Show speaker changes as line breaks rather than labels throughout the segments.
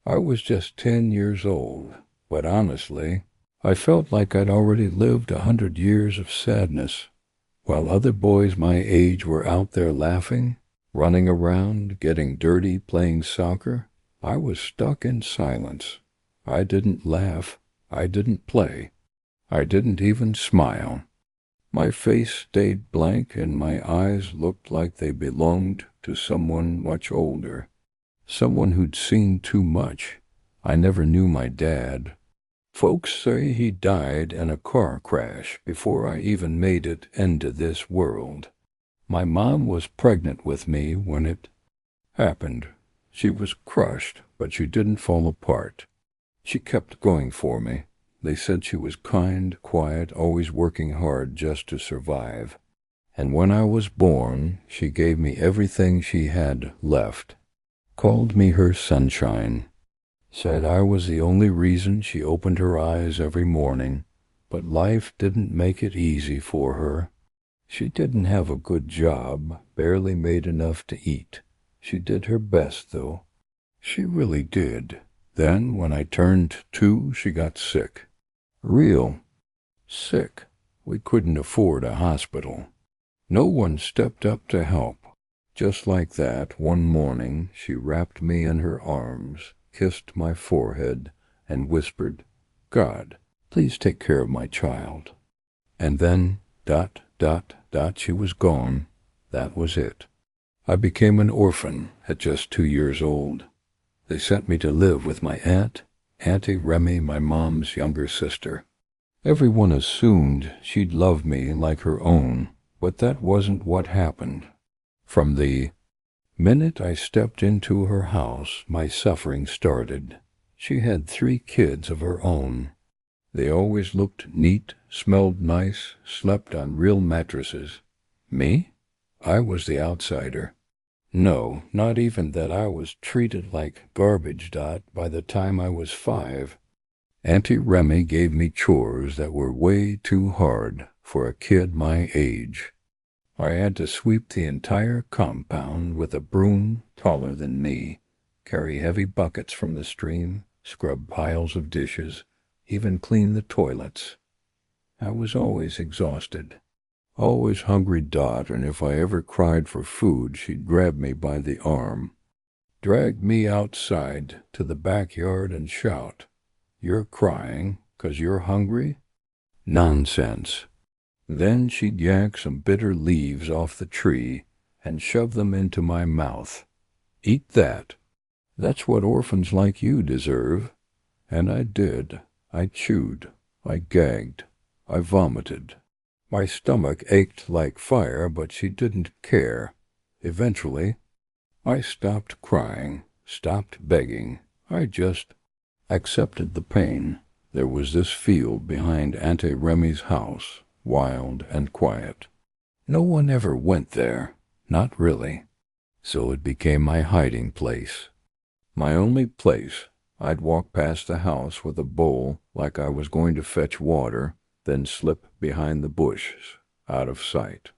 I was just 10 years old, but honestly, I felt like I'd already lived 100 years of sadness. While other boys my age were out there laughing, running around, getting dirty, playing soccer, I was stuck in silence. I didn't laugh. I didn't play. I didn't even smile. My face stayed blank and my eyes looked like they belonged to someone much older. Someone who'd seen too much. I never knew my dad. Folks say he died in a car crash before I even made it into this world. My mom was pregnant with me when it happened. She was crushed, but she didn't fall apart. She kept going for me. They said she was kind, quiet, always working hard just to survive. And when I was born, she gave me everything she had left. Called me her sunshine. Said I was the only reason she opened her eyes every morning, but life didn't make it easy for her. She didn't have a good job, barely made enough to eat. She did her best, though. She really did. Then, when I turned 2, she got sick. Real sick. We couldn't afford a hospital. No one stepped up to help. Just like that, one morning, she wrapped me in her arms, kissed my forehead, and whispered, "God, please take care of my child." And then, she was gone. That was it. I became an orphan at just 2 years old. They sent me to live with my aunt, Auntie Remy, my mom's younger sister. Everyone assumed she'd love me like her own, but that wasn't what happened. From the minute I stepped into her house, my suffering started. She had 3 kids of her own. They always looked neat, smelled nice, slept on real mattresses. Me? I was the outsider. No, not even that. I was treated like garbage, by the time I was 5. Auntie Remy gave me chores that were way too hard for a kid my age. I had to sweep the entire compound with a broom taller than me, carry heavy buckets from the stream, scrub piles of dishes, even clean the toilets. I was always exhausted, always hungry, and if I ever cried for food, she'd grab me by the arm, drag me outside to the backyard and shout, "You're crying 'cause you're hungry? Nonsense." Then she'd yank some bitter leaves off the tree and shove them into my mouth. "Eat that. That's what orphans like you deserve." And I did. I chewed. I gagged. I vomited. My stomach ached like fire, but she didn't care. Eventually, I stopped crying, stopped begging. I just accepted the pain. There was this field behind Auntie Remy's house, wild and quiet. No one ever went there, not really. So it became my hiding place. My only place. I'd walk past the house with a bowl like I was going to fetch water, then slip behind the bushes, out of sight.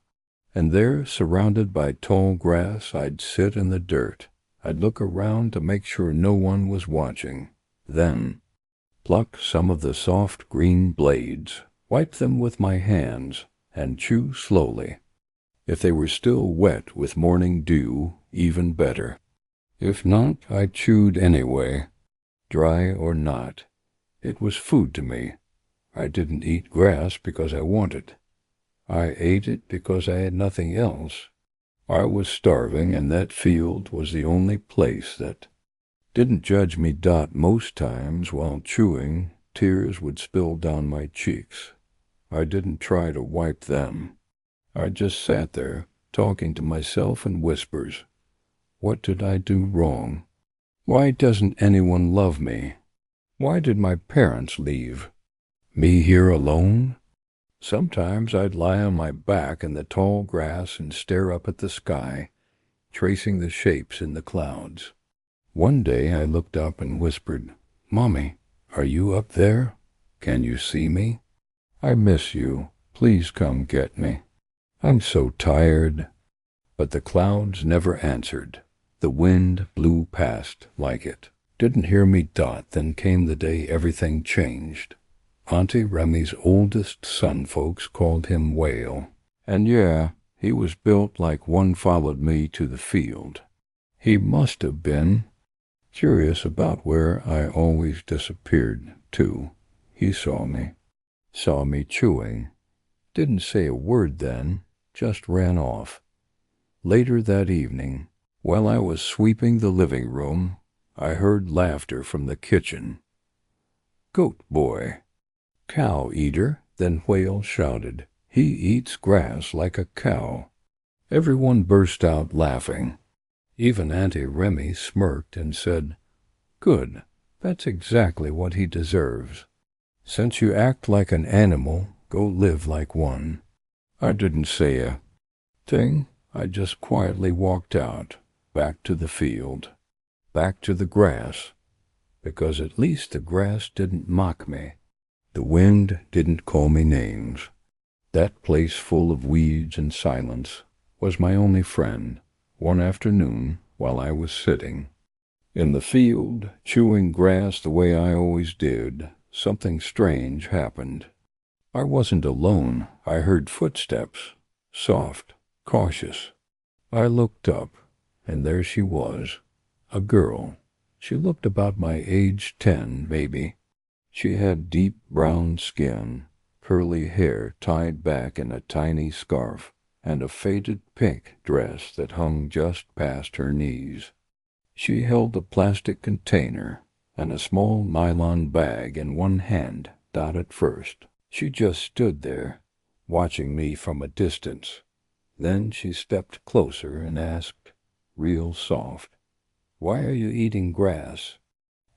And there, surrounded by tall grass, I'd sit in the dirt. I'd look around to make sure no one was watching. Then pluck some of the soft green blades, wipe them with my hands, and chew slowly. If they were still wet with morning dew, even better. If not, I chewed anyway, dry or not. It was food to me. I didn't eat grass because I wanted. I ate it because I had nothing else. I was starving, and that field was the only place that didn't judge me. Most times, while chewing, tears would spill down my cheeks. I didn't try to wipe them. I just sat there, talking to myself in whispers. What did I do wrong? Why doesn't anyone love me? Why did my parents leave? Me here alone? Sometimes I'd lie on my back in the tall grass and stare up at the sky, tracing the shapes in the clouds. One day I looked up and whispered, "Mommy, are you up there? Can you see me? I miss you. Please come get me. I'm so tired." But the clouds never answered. The wind blew past like it Didn't hear me dot, then came the day everything changed. Auntie Remy's oldest son folks called him Whale. And yeah, he was built like one followed me to the field. He must have been curious about where I always disappeared, too. He saw me chewing. Didn't say a word then, just ran off. Later that evening, while I was sweeping the living room, I heard laughter from the kitchen. "Goat boy." "Cow eater," then Whale shouted. "He eats grass like a cow." Everyone burst out laughing. Even Auntie Remy smirked and said, "Good, that's exactly what he deserves. Since you act like an animal, go live like one." I didn't say a thing. I just quietly walked out, back to the field, back to the grass, because at least the grass didn't mock me. The wind didn't call me names. That place full of weeds and silence was my only friend. One afternoon, while I was sitting in the field, chewing grass the way I always did, something strange happened. I wasn't alone. I heard footsteps, soft, cautious. I looked up, and there she was, a girl. She looked about my age 10, maybe. She had deep brown skin, curly hair tied back in a tiny scarf, and a faded pink dress that hung just past her knees. She held a plastic container and a small nylon bag in one hand. At first, she just stood there, watching me from a distance. Then she stepped closer and asked, real soft, "Why are you eating grass?"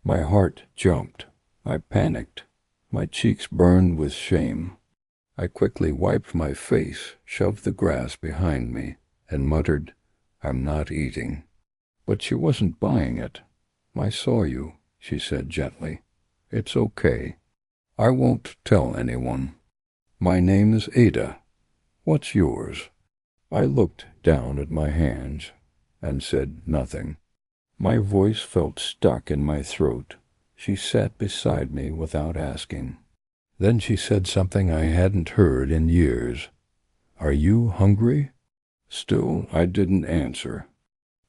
My heart jumped. I panicked. My cheeks burned with shame. I quickly wiped my face, shoved the grass behind me, and muttered, "I'm not eating." But she wasn't buying it. "I saw you," she said gently. "It's okay. I won't tell anyone. My name's Ada. What's yours?" I looked down at my hands and said nothing. My voice felt stuck in my throat. She sat beside me without asking. Then she said something I hadn't heard in years. "Are you hungry?" Still, I didn't answer.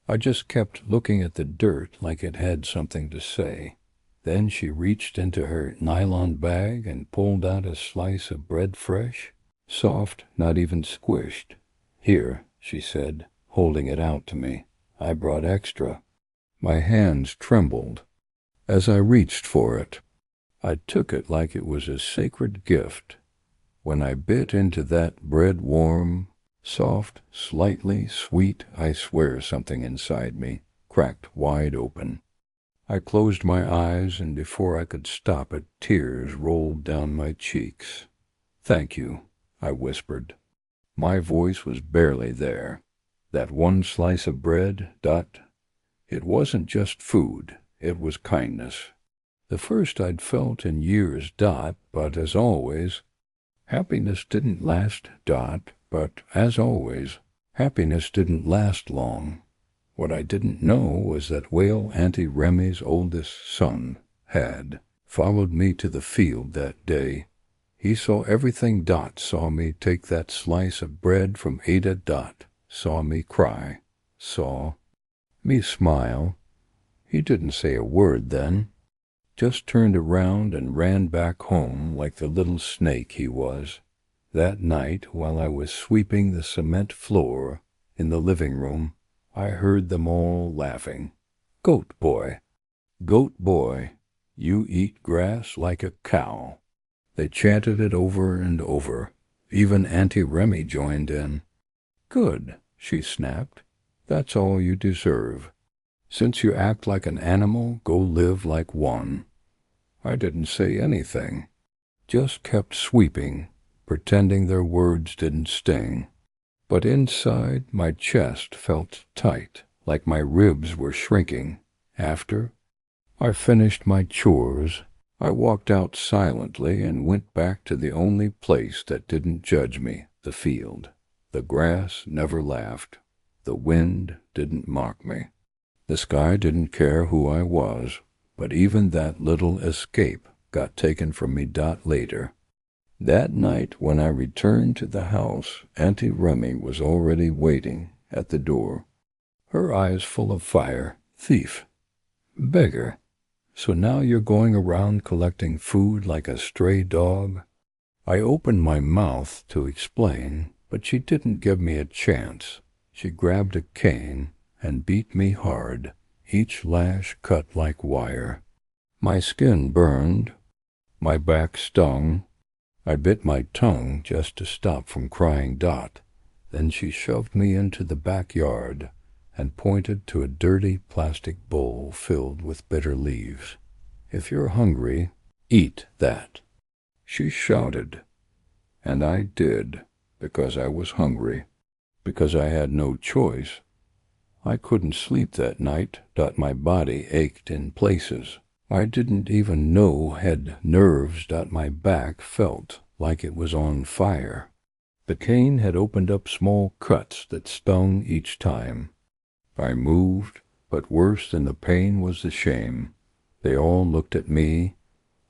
I just kept looking at the dirt like it had something to say. Then she reached into her nylon bag and pulled out a slice of bread fresh, soft, not even squished. "Here," she said, holding it out to me. "I brought extra." My hands trembled as I reached for it. I took it like it was a sacred gift. When I bit into that bread, warm, soft, slightly sweet, I swear something inside me cracked wide open. I closed my eyes, and before I could stop it, tears rolled down my cheeks. "Thank you," I whispered. My voice was barely there. That one slice of bread, it wasn't just food, it was kindness. The first I'd felt in years, but as always, happiness didn't last, but as always, happiness didn't last long. What I didn't know was that Whale Auntie Remy's oldest son had followed me to the field that day. He saw everything. Saw me take that slice of bread from Ada. Saw me cry. Saw me smile. He didn't say a word then. Just turned around and ran back home like the little snake he was. That night, while I was sweeping the cement floor in the living room, I heard them all laughing. "Goat boy, you eat grass like a cow." They chanted it over and over. Even Auntie Remy joined in. "Good," she snapped. "That's all you deserve. Since you act like an animal, go live like one." I didn't say anything, just kept sweeping, pretending their words didn't sting. But inside, my chest felt tight, like my ribs were shrinking. After I finished my chores, I walked out silently and went back to the only place that didn't judge me, the field. The grass never laughed. The wind didn't mock me. The sky didn't care who I was. but even that little escape got taken from me later. That night when I returned to the house, Auntie Remy was already waiting at the door, her eyes full of fire. Thief. Beggar. So now you're going around collecting food like a stray dog? I opened my mouth to explain, but she didn't give me a chance. She grabbed a cane and beat me hard, each lash cut like wire. My skin burned, my back stung. I bit my tongue just to stop from crying. Then she shoved me into the backyard and pointed to a dirty plastic bowl filled with bitter leaves. If you're hungry, eat that, she shouted. And I did, because I was hungry, because I had no choice. I couldn't sleep that night. My body ached in places. I didn't even know had nerves. My back felt like it was on fire. The cane had opened up small cuts that stung each time. I moved, but worse than the pain was the shame. They all looked at me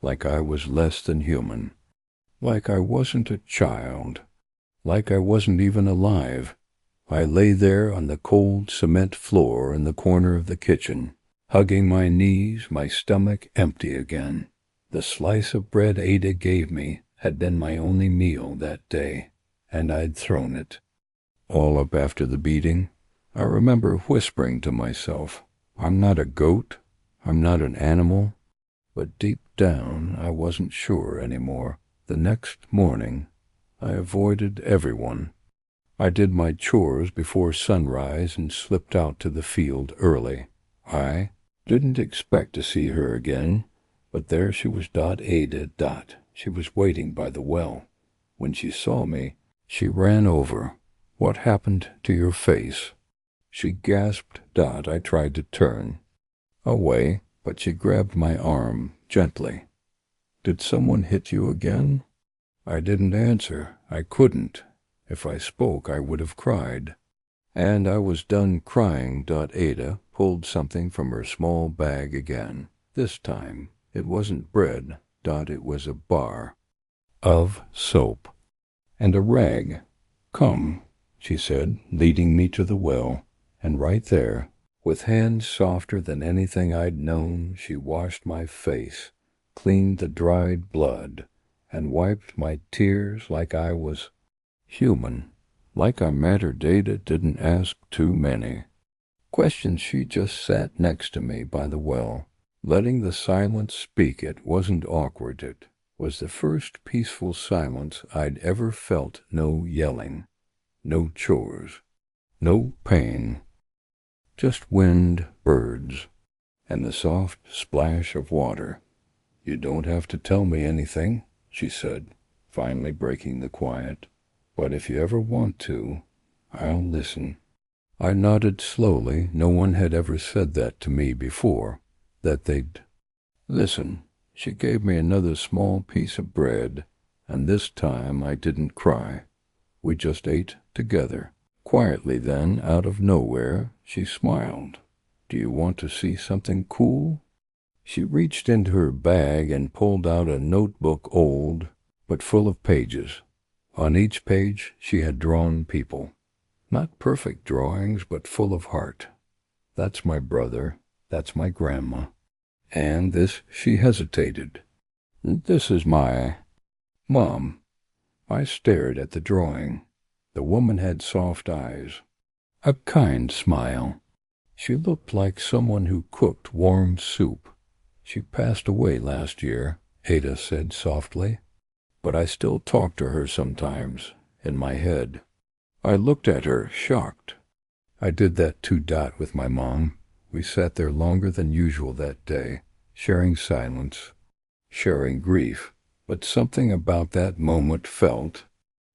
like I was less than human, like I wasn't a child, like I wasn't even alive. I lay there on the cold cement floor in the corner of the kitchen, hugging my knees, my stomach empty again. The slice of bread Ada gave me had been my only meal that day, and I'd thrown it. All up after the beating, I remember whispering to myself, I'm not a goat, I'm not an animal, but deep down I wasn't sure anymore. The next morning, I avoided everyone. I did my chores before sunrise and slipped out to the field early. I didn't expect to see her again, but there she was. Ada. She was waiting by the well. When she saw me, she ran over. What happened to your face? She gasped. I tried to turn away, but she grabbed my arm gently. Did someone hit you again? I didn't answer. I couldn't. If I spoke, I would have cried. And I was done crying. Ada pulled something from her small bag again. This time, it wasn't bread. It was a bar of soap and a rag. Come, she said, leading me to the well, and right there, with hands softer than anything I'd known, she washed my face, cleaned the dried blood, and wiped my tears like I was human, like I mattered. Ada didn't ask too many questions. She just sat next to me by the well, letting the silence speak. It wasn't awkward. It was the first peaceful silence I'd ever felt. No yelling, no chores, no pain, just wind, birds, and the soft splash of water. You don't have to tell me anything, she said, finally breaking the quiet. But if you ever want to, I'll listen. I nodded slowly. No one had ever said that to me before, that they'd listen. She gave me another small piece of bread, and this time I didn't cry. We just ate together. Quietly then, out of nowhere, she smiled. Do you want to see something cool? She reached into her bag and pulled out a notebook, old but full of pages. On each page she had drawn people. Not perfect drawings, but full of heart. That's my brother. That's my grandma. And this, she hesitated. This is my mom. I stared at the drawing. The woman had soft eyes, a kind smile. She looked like someone who cooked warm soup. She passed away last year, Ada said softly, but I still talk to her sometimes, in my head. I looked at her, shocked. I did that too. With my mom. We sat there longer than usual that day, sharing silence, sharing grief, but something about that moment felt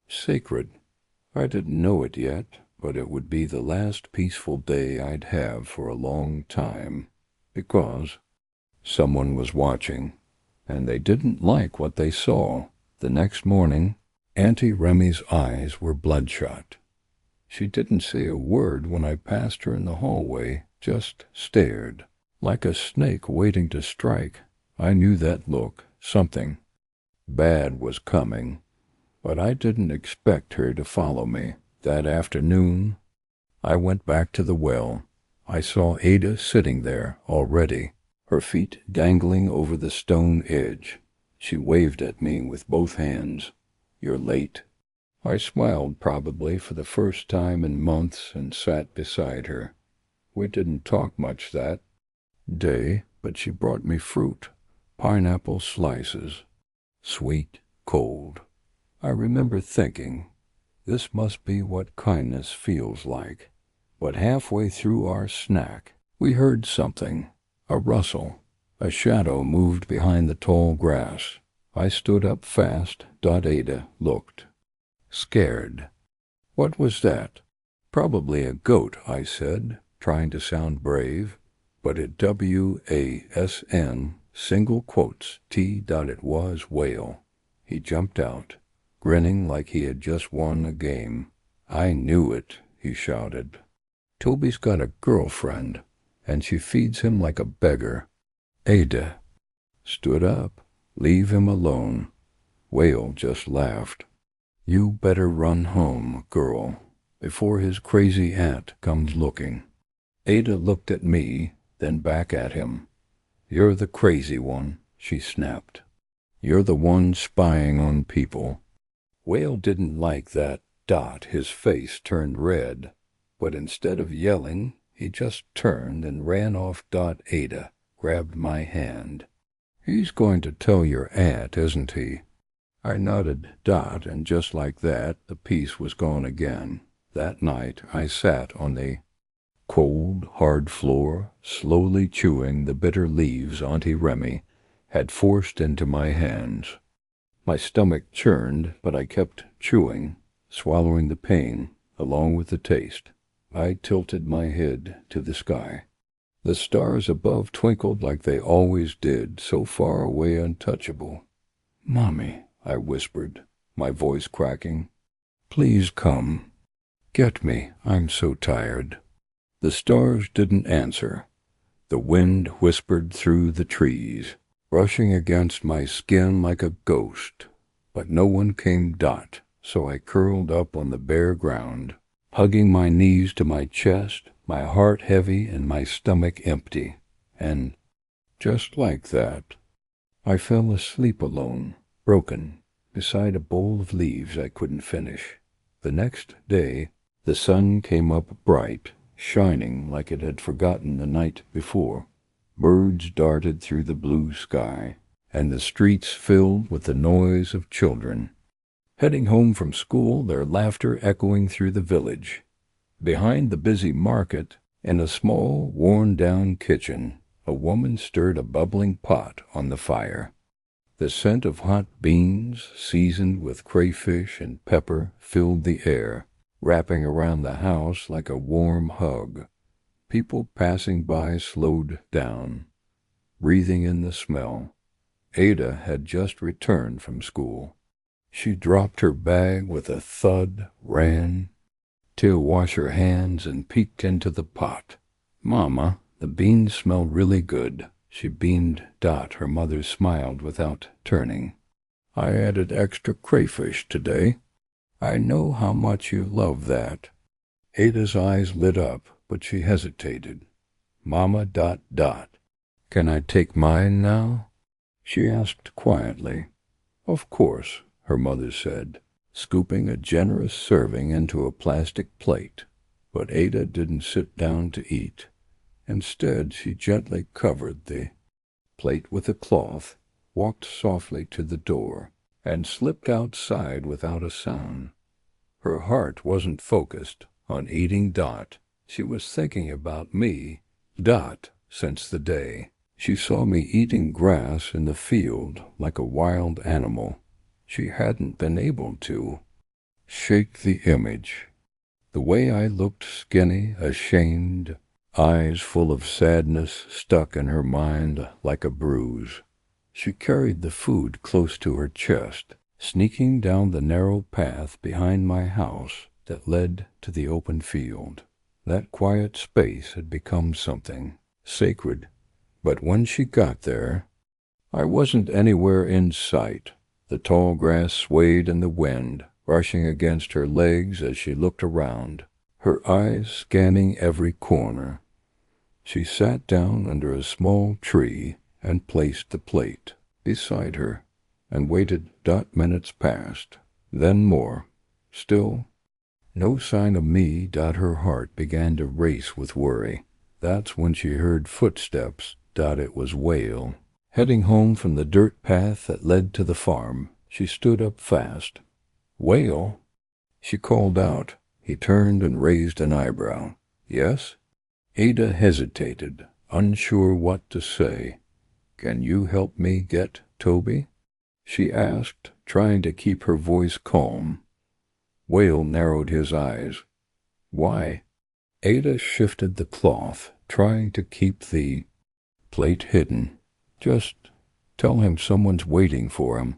sacred. I didn't know it yet, but it would be the last peaceful day I'd have for a long time, because someone was watching, and they didn't like what they saw. The next morning, Auntie Remy's eyes were bloodshot. She didn't say a word when I passed her in the hallway, just stared. like a snake waiting to strike. I knew that look. Something bad was coming, but I didn't expect her to follow me. That afternoon, I went back to the well. I saw Ada sitting there already, her feet dangling over the stone edge. She waved at me with both hands. "You're late." I smiled, probably for the first time in months, and sat beside her. We didn't talk much that day, but she brought me fruit, pineapple slices, sweet, cold. I remember thinking, this must be what kindness feels like. But halfway through our snack, we heard something, a rustle. A shadow moved behind the tall grass. I stood up fast. Ada looked scared. "What was that?" "Probably a goat," I said, trying to sound brave. But it WASN, single quotes, T. It was whale. He jumped out, grinning like he had just won a game. "I knew it," he shouted. "Toby's got a girlfriend, and she feeds him like a beggar." Ada stood up. "Leave him alone." Whale just laughed. "You better run home, girl, before his crazy aunt comes looking." Ada looked at me, then back at him. "You're the crazy one," she snapped. "You're the one spying on people." Whale didn't like that. His face turned red, but instead of yelling, he just turned and ran off. Ada grabbed my hand. "He's going to tell your aunt, isn't he?" I nodded. And just like that, the peace was gone again. That night, I sat on the cold, hard floor, slowly chewing the bitter leaves Auntie Remy had forced into my hands. My stomach churned, but I kept chewing, swallowing the pain along with the taste. I tilted my head to the sky. The stars above twinkled like they always did, so far away, untouchable. "Mommy," I whispered, my voice cracking, "please come. Get me. I'm so tired." The stars didn't answer. The wind whispered through the trees, brushing against my skin like a ghost. But no one came. So I curled up on the bare ground, hugging my knees to my chest, my heart heavy and my stomach empty. And just like that, I fell asleep alone, broken, beside a bowl of leaves I couldn't finish. The next day, the sun came up bright, shining like it had forgotten the night before. Birds darted through the blue sky, and the streets filled with the noise of children heading home from school, their laughter echoing through the village. Behind the busy market, in a small, worn-down kitchen, a woman stirred a bubbling pot on the fire. The scent of hot beans, seasoned with crayfish and pepper, filled the air, wrapping around the house like a warm hug. People passing by slowed down, breathing in the smell. Ada had just returned from school. She dropped her bag with a thud, ran to wash her hands, and peeked into the pot. "Mama, the beans smell really good," she beamed. Her mother smiled without turning. "I added extra crayfish today. I know how much you love that." Ada's eyes lit up, but she hesitated. "Mama, can I take mine now?" she asked quietly. "Of course," her mother said, scooping a generous serving into a plastic plate. But Ada didn't sit down to eat. Instead, she gently covered the plate with a cloth, walked softly to the door, and slipped outside without a sound. Her heart wasn't focused on eating. She was thinking about me. Since the day she saw me eating grass in the field like a wild animal, she hadn't been able to shake the image. The way I looked, skinny, ashamed, eyes full of sadness, stuck in her mind like a bruise. She carried the food close to her chest, sneaking down the narrow path behind my house that led to the open field. That quiet space had become something sacred But when she got there, I wasn't anywhere in sight. The tall grass swayed in the wind, brushing against her legs as she looked around, her eyes scanning every corner. She sat down under a small tree and placed the plate beside her and waited. Minutes passed, then more. Still, no sign of me. Her heart began to race with worry. That's when she heard footsteps. It was Whale. Heading home from the dirt path that led to the farm, she stood up fast. "Whale?" she called out. He turned and raised an eyebrow. "Yes?" Ada hesitated, unsure what to say. "Can you help me get Toby?" she asked, trying to keep her voice calm. Whale narrowed his eyes. "Why?" Ada shifted the cloth, trying to keep the plate hidden. "Just tell him someone's waiting for him."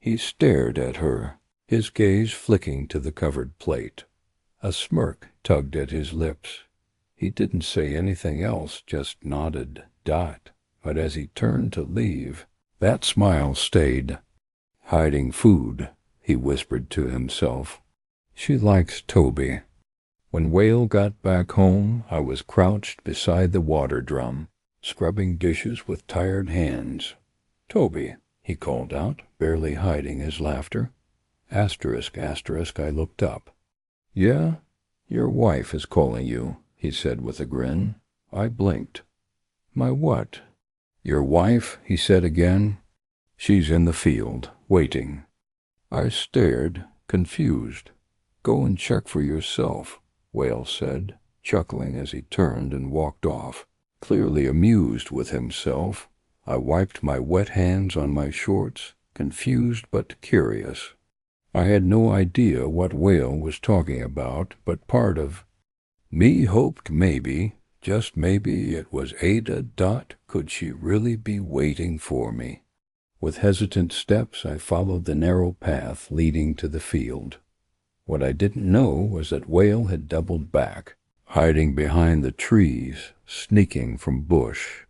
He stared at her, his gaze flicking to the covered plate. A smirk tugged at his lips. He didn't say anything else, just nodded. But as he turned to leave, that smile stayed. "Hiding food," he whispered to himself. "She likes Toby." When Whale got back home, I was crouched beside the water drum, scrubbing dishes with tired hands. "Toby," he called out, barely hiding his laughter. Asterisk, I looked up. "Yeah? Your wife is calling you," he said with a grin. I blinked. "My what?" "Your wife," he said again. "She's in the field, waiting." I stared, confused. "Go and check for yourself," Whale said, chuckling as he turned and walked off, clearly amused with himself. I wiped my wet hands on my shorts, confused but curious. I had no idea what Whale was talking about, but part of me hoped maybe, just maybe, it was Ada. Could she really be waiting for me? With hesitant steps, I followed the narrow path leading to the field. What I didn't know was that Whale had doubled back, hiding behind the trees, sneaking from bush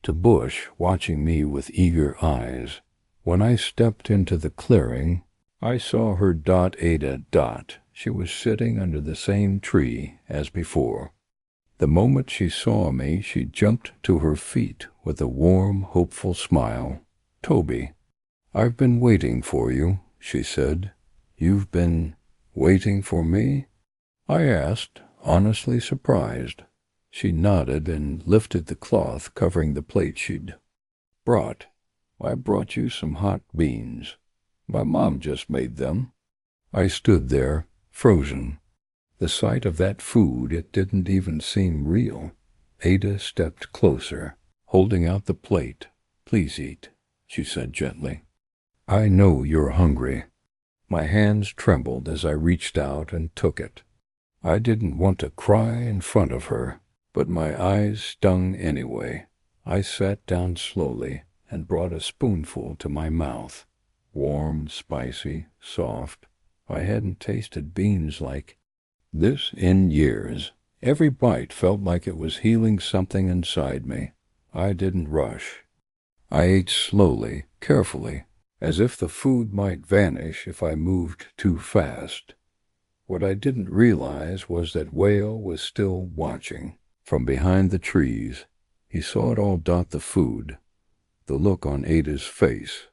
to bush, watching me with eager eyes. When I stepped into the clearing, I saw her. Ada. She was sitting under the same tree as before. The moment she saw me, she jumped to her feet with a warm, hopeful smile. "Toby, I've been waiting for you," she said. "You've been waiting for me?" I asked, honestly surprised. She nodded and lifted the cloth covering the plate she'd brought. "I brought you some hot beans. My mom just made them." I stood there, frozen. The sight of that food, it didn't even seem real. Ada stepped closer, holding out the plate. "Please eat," she said gently. "I know you're hungry." My hands trembled as I reached out and took it. I didn't want to cry in front of her, but my eyes stung anyway. I sat down slowly and brought a spoonful to my mouth. Warm, spicy, soft. I hadn't tasted beans like this in years. Every bite felt like it was healing something inside me. I didn't rush. I ate slowly, carefully, as if the food might vanish if I moved too fast. What I didn't realize was that Whale was still watching. From behind the trees, he saw it all. The food, the look on Ada's face,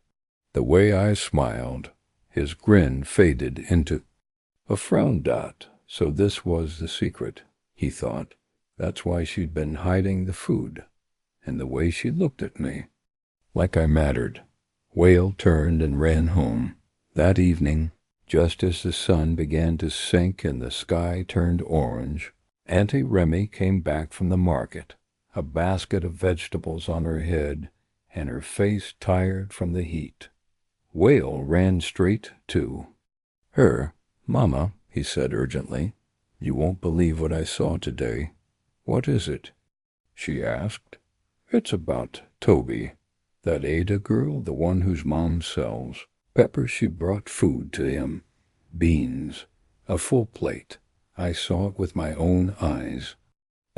the way I smiled. His grin faded into a frown. So this was the secret, he thought. That's why she'd been hiding the food, and the way she looked at me. Like I mattered. Whale turned and ran home. That evening, just as the sun began to sink and the sky turned orange, Auntie Remy came back from the market, a basket of vegetables on her head, and her face tired from the heat. Whale ran straight to her. "Mama," he said urgently, "you won't believe what I saw today." "What is it?" she asked. "It's about Toby. That Ada girl, the one whose mom sells. Pepper, she brought food to him. Beans. A full plate. I saw it with my own eyes."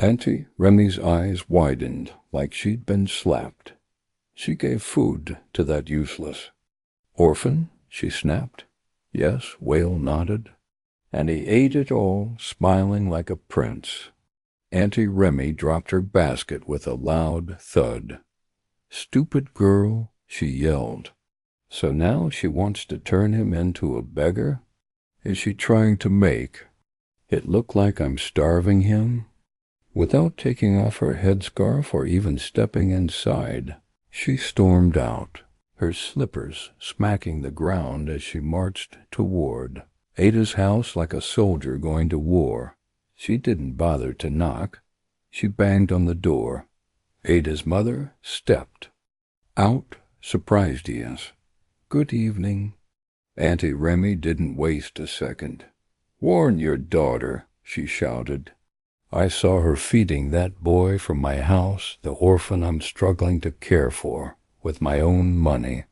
Auntie Remy's eyes widened like she'd been slapped. She gave food to that useless orphan, she snapped. Yes, Whale nodded. And he ate it all, smiling like a prince. Auntie Remy dropped her basket with a loud thud. Stupid girl, she yelled. So now she wants to turn him into a beggar? Is she trying to make it look like I'm starving him? Without taking off her headscarf or even stepping inside, she stormed out, her slippers smacking the ground as she marched toward Ada's house like a soldier going to war. She didn't bother to knock. She banged on the door. Ada's mother stepped out, surprised yes. Good evening. Auntie Remy didn't waste a second. Warn your daughter, she shouted. I saw her feeding that boy from my house, the orphan I'm struggling to care for, with my own money.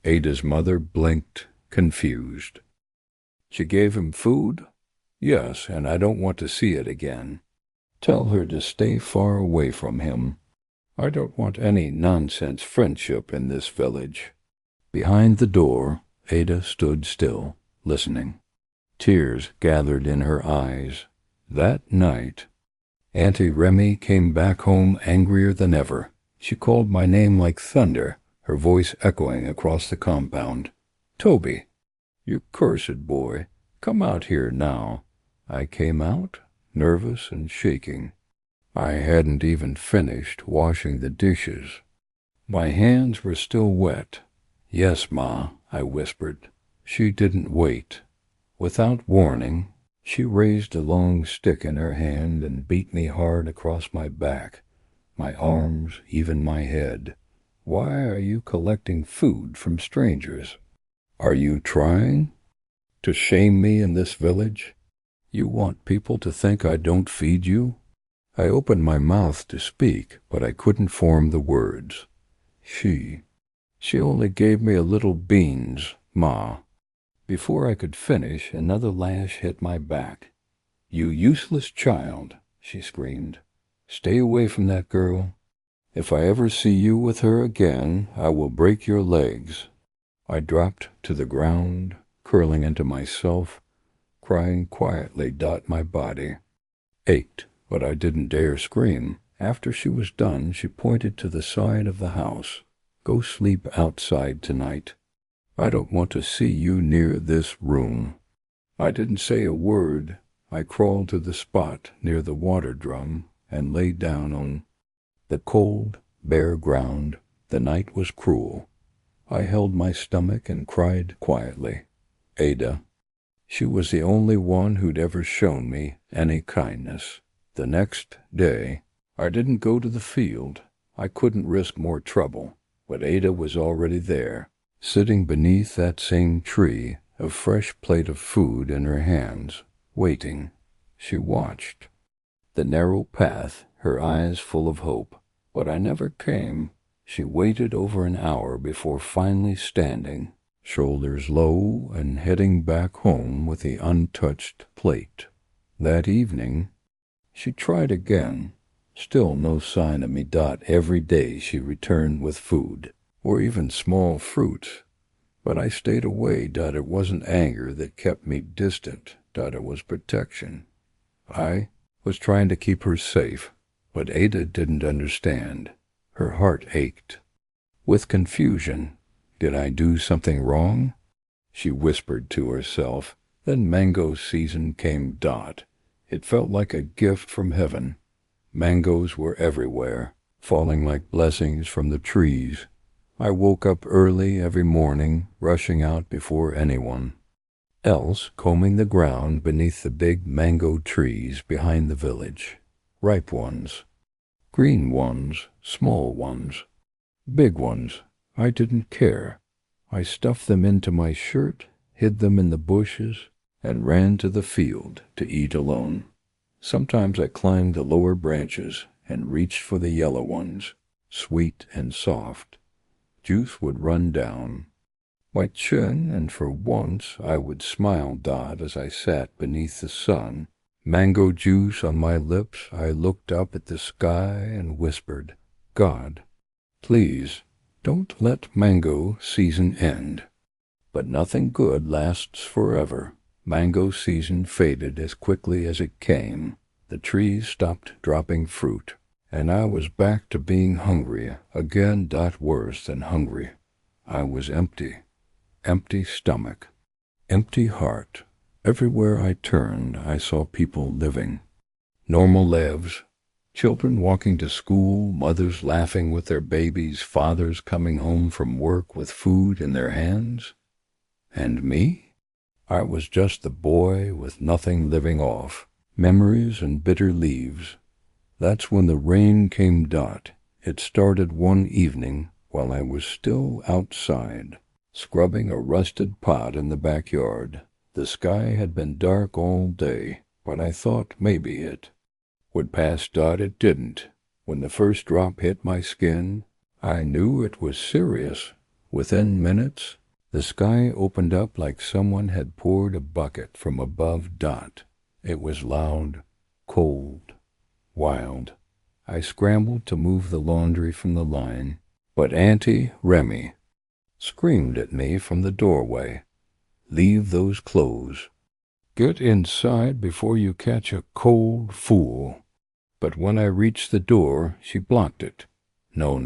Ada's mother blinked, confused. She gave him food? Yes, and I don't want to see it again. Tell her to stay far away from him. I don't want any nonsense friendship in this village. Behind the door, Ada stood still, listening. Tears gathered in her eyes. That night, Auntie Remy came back home angrier than ever. She called my name like thunder, her voice echoing across the compound. Toby, you cursed boy, come out here now. I came out, nervous and shaking. I hadn't even finished washing the dishes. My hands were still wet. Yes, Ma, I whispered. She didn't wait. Without warning, she raised a long stick in her hand and beat me hard across my back, my arms, even my head. Why are you collecting food from strangers? Are you trying to shame me in this village? You want people to think I don't feed you? I opened my mouth to speak, but I couldn't form the words. She only gave me a little beans, Ma. Before I could finish, another lash hit my back. You useless child, she screamed. Stay away from that girl. If I ever see you with her again, I will break your legs. I dropped to the ground, curling into myself, crying quietly. My body ached, but I didn't dare scream. After she was done, she pointed to the side of the house. Go sleep outside tonight. I don't want to see you near this room. I didn't say a word. I crawled to the spot near the water drum and lay down on the cold, bare ground. The night was cruel. I held my stomach and cried quietly. Ada. She was the only one who'd ever shown me any kindness. The next day, I didn't go to the field. I couldn't risk more trouble, but Ada was already there, sitting beneath that same tree, a fresh plate of food in her hands, waiting. She watched the narrow path, her eyes full of hope. But I never came. She waited over an hour before finally standing, shoulders low and heading back home with the untouched plate. That evening, she tried again. Still no sign of me. Every day she returned with food, or even small fruits. But I stayed away. It wasn't anger that kept me distant. It was protection. I was trying to keep her safe, but Ada didn't understand. Her heart ached. With confusion, did I do something wrong? She whispered to herself. Then mango season came. It felt like a gift from heaven. Mangoes were everywhere, falling like blessings from the trees. I woke up early every morning, rushing out before anyone else, combing the ground beneath the big mango trees behind the village. Ripe ones, green ones, small ones, big ones. I didn't care. I stuffed them into my shirt, hid them in the bushes, and ran to the field to eat alone. Sometimes I climbed the lower branches and reached for the yellow ones, sweet and soft. Juice would run down my chin, and for once I would smile. As I sat beneath the sun, Mango juice on my lips, I looked up at the sky and whispered, God, please, don't let mango season end. But nothing good lasts forever. Mango season faded as quickly as it came. The trees stopped dropping fruit, and I was back to being hungry again. Worse than hungry. I was empty. Empty stomach. Empty heart. Everywhere I turned, I saw people living. Normal lives. Children walking to school, mothers laughing with their babies, fathers coming home from work with food in their hands. And me? I was just the boy with nothing living off. Memories and bitter leaves. That's when the rain came. It started one evening while I was still outside, scrubbing a rusted pot in the backyard. The sky had been dark all day, but I thought maybe it would pass. It didn't. When the first drop hit my skin, I knew it was serious. Within minutes, the sky opened up like someone had poured a bucket from above. It was loud, cold, wild. I scrambled to move the laundry from the line, but Auntie Remy screamed at me from the doorway. Leave those clothes. Get inside before you catch a cold, fool. But when I reached the door, she blocked it. No,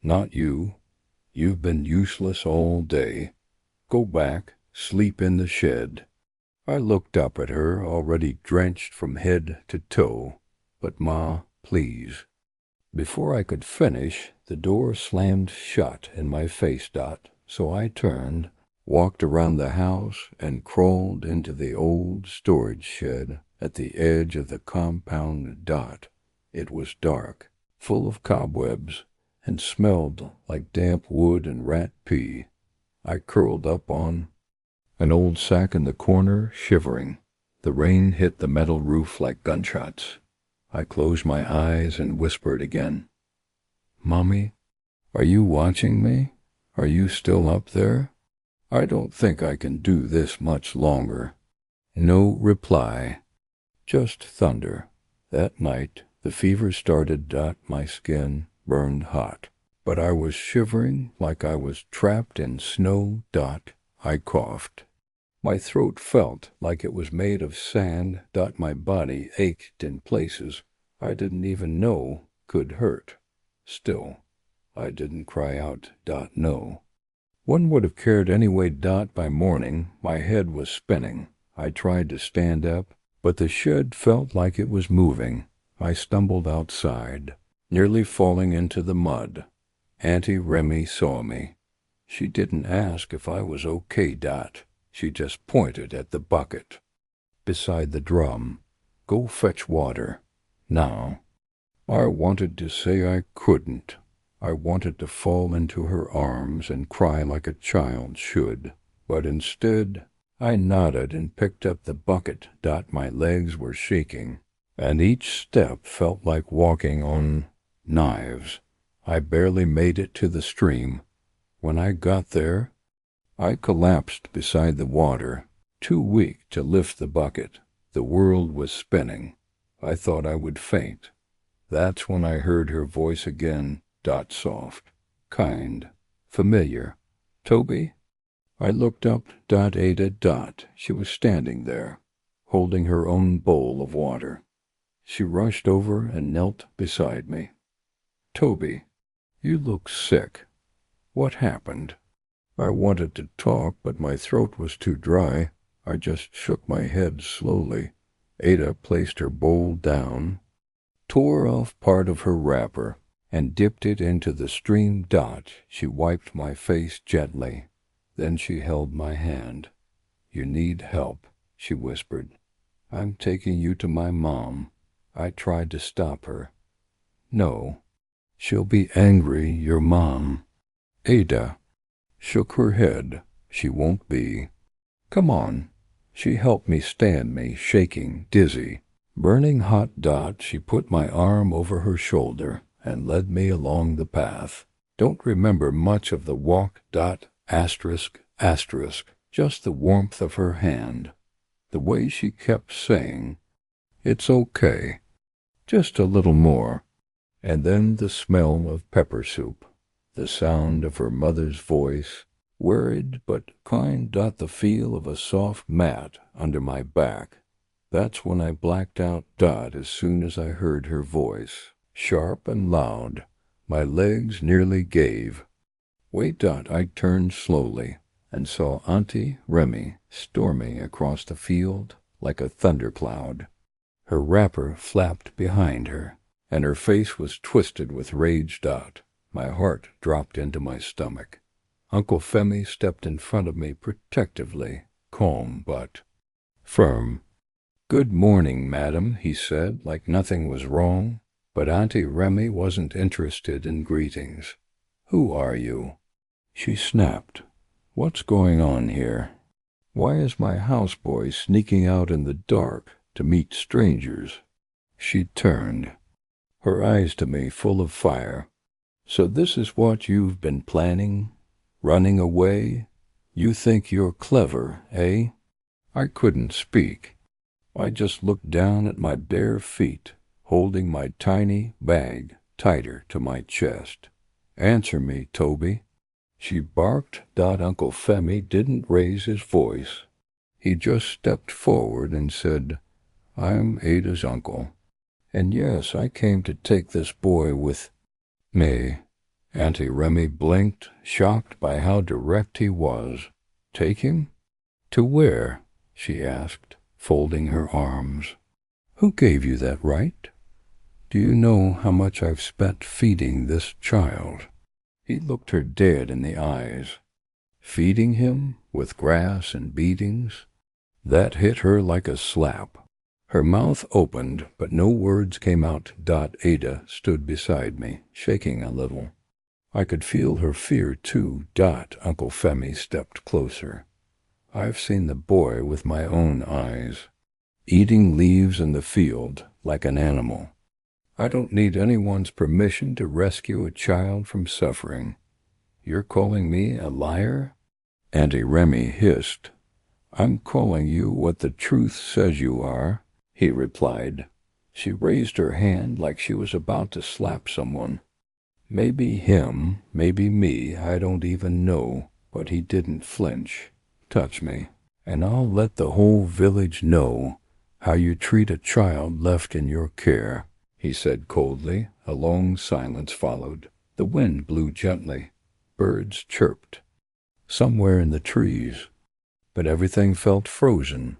not you. You've been useless all day. Go back, sleep in the shed. I looked up at her, already drenched from head to toe. But Ma, please. Before I could finish, the door slammed shut in my face. So I turned, walked around the house, and crawled into the old storage shed at the edge of the compound. It was dark, full of cobwebs, and smelled like damp wood and rat pee. I curled up on an old sack in the corner, shivering. The rain hit the metal roof like gunshots. I closed my eyes and whispered again, Mommy, are you watching me? Are you still up there? I don't think I can do this much longer. No reply, just thunder. That night, the fever started. My skin burned hot, but I was shivering like I was trapped in snow. I coughed. My throat felt like it was made of sand. My body ached in places I didn't even know could hurt. Still, I didn't cry out. No. One would have cared anyway. By morning, my head was spinning. I tried to stand up, but the shed felt like it was moving. I stumbled outside, nearly falling into the mud. Auntie Remy saw me. She didn't ask if I was okay. She just pointed at the bucket beside the drum. Go fetch water. Now. I wanted to say I couldn't. I wanted to fall into her arms and cry like a child should, but instead I nodded and picked up the bucket. My legs were shaking, and each step felt like walking on knives. I barely made it to the stream. When I got there, I collapsed beside the water, too weak to lift the bucket. The world was spinning. I thought I would faint. That's when I heard her voice again. Soft, kind, familiar. Toby? I looked up. Ada. She was standing there, holding her own bowl of water. She rushed over and knelt beside me. Toby, you look sick. What happened? I wanted to talk, but my throat was too dry. I just shook my head slowly. Ada placed her bowl down, tore off part of her wrapper, and dipped it into the stream. She wiped my face gently. Then she held my hand. You need help, she whispered. I'm taking you to my mom. I tried to stop her. No, she'll be angry, your mom. Ada shook her head. She won't be. Come on. She helped me stand me, shaking, dizzy. Burning hot. She put my arm over her shoulder and led me along the path. Don't remember much of the walk. Asterisk. Just the warmth of her hand. The way she kept saying, It's okay. Just a little more. And then the smell of pepper soup, the sound of her mother's voice, worried but kind. The feel of a soft mat under my back. That's when I blacked out. As soon as I heard her voice, sharp and loud, my legs nearly gave. Wait. I turned slowly and saw Auntie Remy storming across the field like a thundercloud. Her wrapper flapped behind her, and her face was twisted with rage. My heart dropped into my stomach. Uncle Femi stepped in front of me protectively, calm but firm. "Good morning, madam," he said, like nothing was wrong. But Auntie Remy wasn't interested in greetings. "Who are you?" she snapped. "What's going on here? Why is my houseboy sneaking out in the dark to meet strangers?" She turned, her eyes to me full of fire. "So this is what you've been planning? Running away? You think you're clever, eh?" I couldn't speak. I just looked down at my bare feet, holding my tiny bag tighter to my chest. "Answer me, Toby," she barked. Uncle Femi didn't raise his voice. He just stepped forward and said, "I'm Ada's uncle. And yes, I came to take this boy with me." Auntie Remy blinked, shocked by how direct he was. "Take him? To where?" she asked, folding her arms. "Who gave you that right? Do you know how much I've spent feeding this child?" He looked her dead in the eyes. Feeding him with grass and beatings? That hit her like a slap. Her mouth opened, but no words came out. Ada stood beside me, shaking a little. I could feel her fear, too. Uncle Femi stepped closer. "I've seen the boy with my own eyes, eating leaves in the field like an animal. I don't need anyone's permission to rescue a child from suffering. You're calling me a liar?" Auntie Remy hissed. "I'm calling you what the truth says you are," he replied. She raised her hand like she was about to slap someone. Maybe him, maybe me, I don't even know, but he didn't flinch. "Touch me, and I'll let the whole village know how you treat a child left in your care," he said coldly. A long silence followed. The wind blew gently. Birds chirped somewhere in the trees, but everything felt frozen.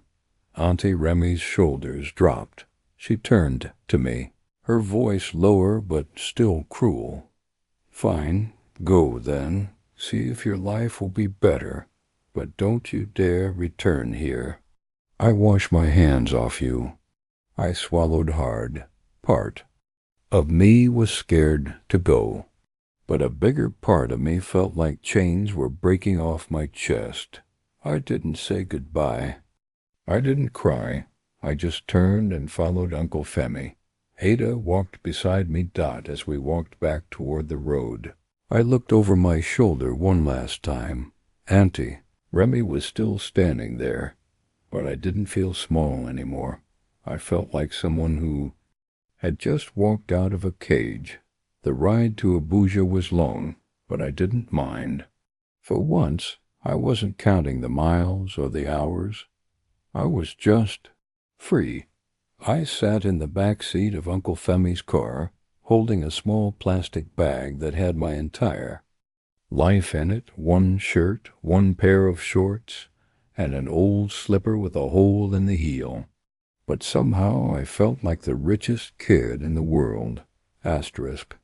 Auntie Remy's shoulders dropped. She turned to me, her voice lower but still cruel. "Fine, go then. See if your life will be better. But don't you dare return here. I wash my hands off you." I swallowed hard. Part of me was scared to go, but a bigger part of me felt like chains were breaking off my chest. I didn't say goodbye. I didn't cry. I just turned and followed Uncle Femi. Ada walked beside me. As we walked back toward the road, I looked over my shoulder one last time. Auntie Remy was still standing there, but I didn't feel small anymore. I felt like someone who had just walked out of a cage. The ride to Abuja was long, but I didn't mind. For once, I wasn't counting the miles or the hours. I was just free. I sat in the back seat of Uncle Femi's car, holding a small plastic bag that had my entire life in it: one shirt, one pair of shorts, and an old slipper with a hole in the heel. But somehow I felt like the richest kid in the world. Asterisk.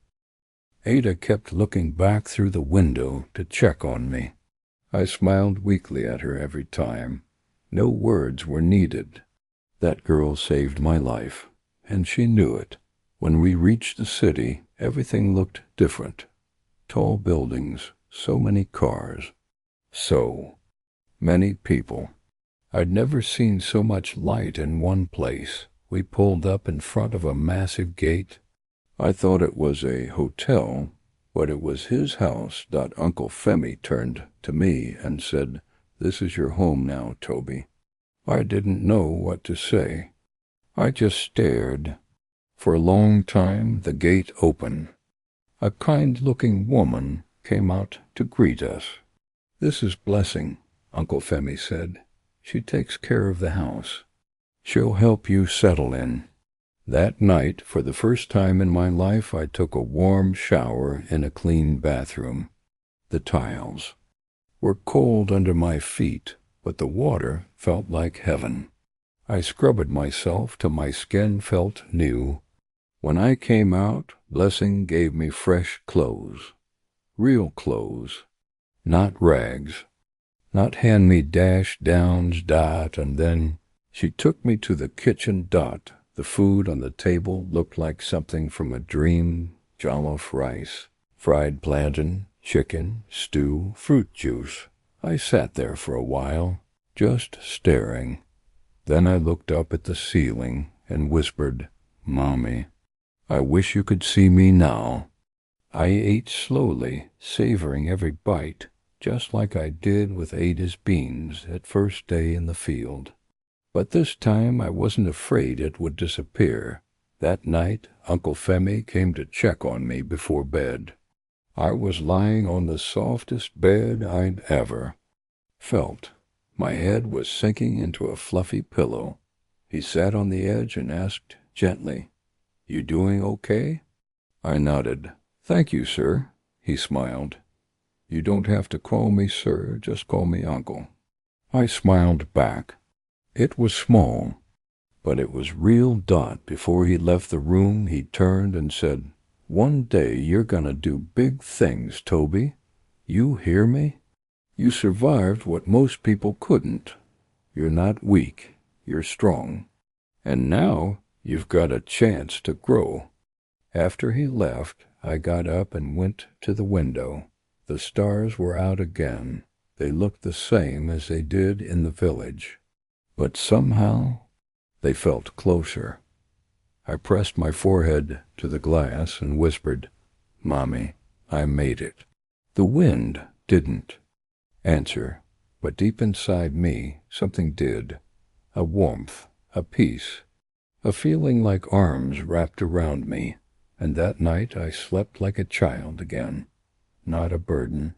Ada kept looking back through the window to check on me. I smiled weakly at her every time. No words were needed. That girl saved my life, and she knew it. When we reached the city, everything looked different. Tall buildings, so many cars, so many people. I'd never seen so much light in one place. We pulled up in front of a massive gate. I thought it was a hotel, but it was his house. Uncle Femi turned to me and said, "This is your home now, Toby." I didn't know what to say. I just stared. For a long time the gate opened. A kind-looking woman came out to greet us. "This is Blessing," Uncle Femi said. "She takes care of the house. She'll help you settle in." That night, for the first time in my life, I took a warm shower in a clean bathroom. The tiles were cold under my feet, but the water felt like heaven. I scrubbed myself till my skin felt new. When I came out, Blessing gave me fresh clothes. Real clothes. Not rags. Not hand-me-downs. And then she took me to the kitchen. The food on the table looked like something from a dream. Jollof rice, fried plantain, chicken, stew, fruit juice. I sat there for a while, just staring. Then I looked up at the ceiling and whispered, "Mommy, I wish you could see me now." I ate slowly, savoring every bite, just like I did with Ada's beans at first day in the field. But this time I wasn't afraid it would disappear. That night, Uncle Femi came to check on me before bed. I was lying on the softest bed I'd ever felt. My head was sinking into a fluffy pillow. He sat on the edge and asked gently, "You doing okay?" I nodded. "Thank you, sir." He smiled. "You don't have to call me sir, just call me uncle." I smiled back. It was small, but it was real. Before he left the room, he turned and said, "One day you're gonna do big things, Toby. You hear me? You survived what most people couldn't. You're not weak, you're strong. And now you've got a chance to grow." After he left, I got up and went to the window. The stars were out again. They looked the same as they did in the village. But somehow they felt closer. I pressed my forehead to the glass and whispered, "Mommy, I made it." The wind didn't answer, but deep inside me something did. A warmth, a peace, a feeling like arms wrapped around me. And that night I slept like a child again. Not a burden,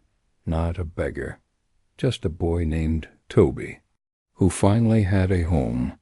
not a beggar, just a boy named Toby, who finally had a home.